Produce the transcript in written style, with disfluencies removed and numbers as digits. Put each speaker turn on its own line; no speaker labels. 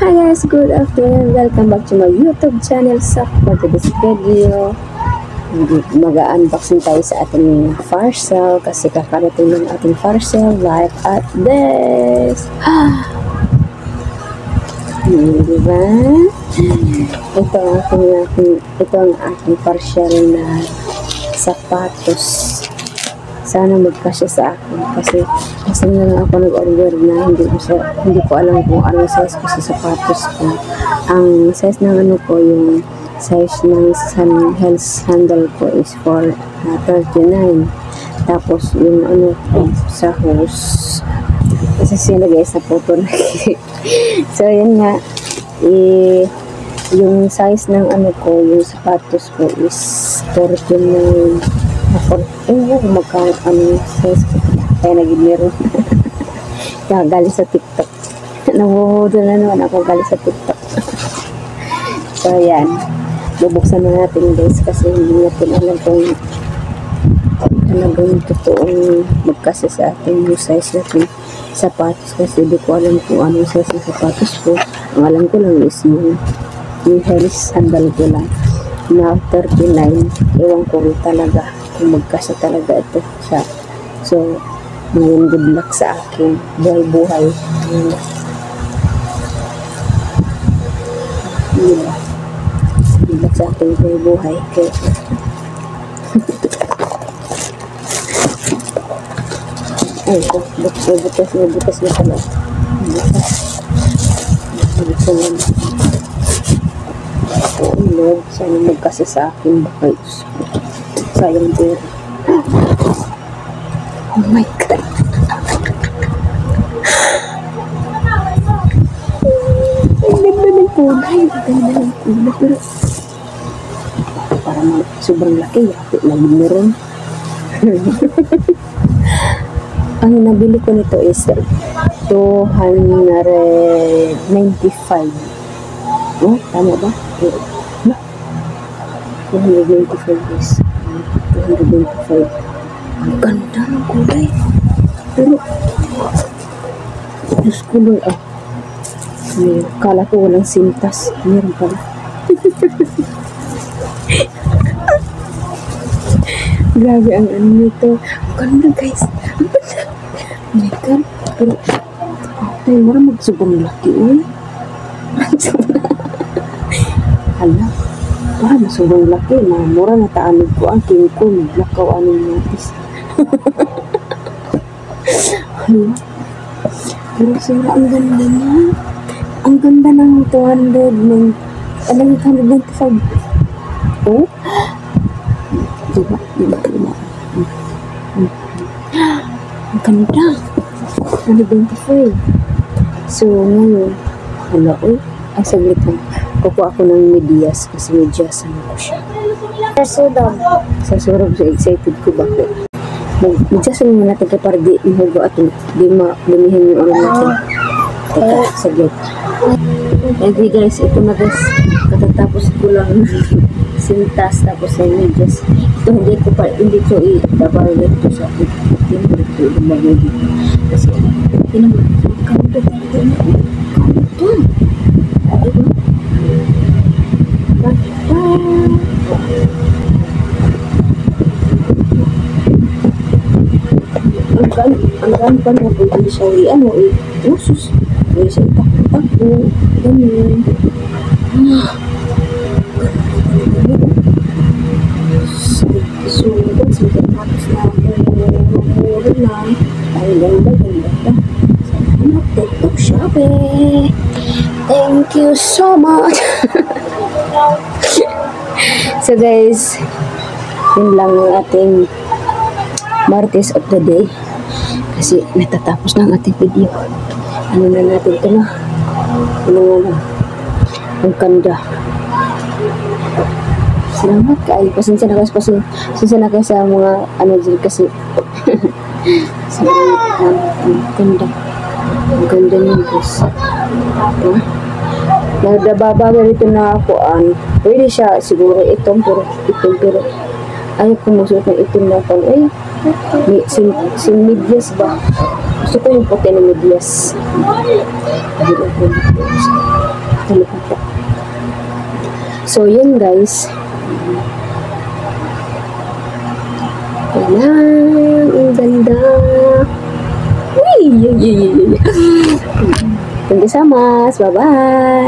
Hi guys, good afternoon. Welcome back to my YouTube channel. So, for today's video, mag-unboxing tayo sa ating parcel kasi kakarating ng ating parcel like at this. Diba? Ito ang ating parcel na sapatos. Sana magkasya sa akin kasi na lang ako nag-order na hindi ko alam kung anong size ko sa sapatos ko. Ang size ng ano ko, yung size ng heels sandal ko is for 39. Tapos yung ano ko sa hose kasi sinagay sa photo na so yun nga, yung size ng ano ko, yung sapatos ko is 39. Magkano ano size ko kaya naging meron. Galing sa TikTok. Nabuhudo na naman ako galing sa TikTok. So yan, bubuksan na natin guys kasi hindi natin alam kung talagang totoong magkasa sa atin yung size natin sapatos kasi di ko alam kung anong size ng sapatos ko. Ang alam ko lang is yung heels sandal ko lang na 39. Ewan ko talaga kung magkasa talaga ito siya. So ngayon, good luck sa akin. Buhay-buhay. Good luck sa akin. Buhay-buhay. Okay. Ay, butas na pala. Butas na. Oh Lord, sana magkasa sa akin. Baka sayang pera. Oh my God. Ang ganda ng kulay. Pero parang sobrang laki. Yapit na meron. Ang nabili ko nito is 295. Oh, tama ba? 295 is 225. Ang ganda ng kulay. Pero Diyos ko Lord, kala ko walang sintas. Meron pala. Grabe ang ano nito. Ang ganda guys. Ang ganda. Oh my God. Pero tayo marang magsubang laki. Hala. Parang magsubang laki. Mura na taanod ko ang king ko. Naglakaw anong notice. Hala. Pero sila, ang ganda niya. Ang ganda ng 295. Oh? Diba? Ang ganda. 225. So, ngayon, hala, ang saglit lang. Kukuha ako ng medyas kasi medyas ko siya. Sa surog, so excited ko bakit. Magsasabi mo natin para di ihugo at di lumihin yung ulo natin. Teka, saglit. Okay guys, ito na guys. Katatapos ko lang sintas tapos ay medyas. Ito hindi ko i-dabal dito sa hindi ko i-dabal dito. Kasi, kamito talaga na. Kamito. Ang ganda na pwede siya usus pwede siya itakbo ganyan. So guys, magkatapos na muro na ay ganda salamat TikTok Shopee, thank you so much. So guys, yun lang ang ating Martes of the day kasi natatapos na ang ating video. Ano na natin ito na ang ganda. Salamat kayo, pasensya na kayo sa mga ano dyan kasi ang ganda niya guys. Nagdababa rito na ako pwede siya siguro itom pero ayaw ko musuot ng itim na pang sin medyas ba? Gusto ko yung puti na medyas. Talaga po. So, yun guys. Ayan, ang ganda. Uy! Thank you so much. Bye-bye!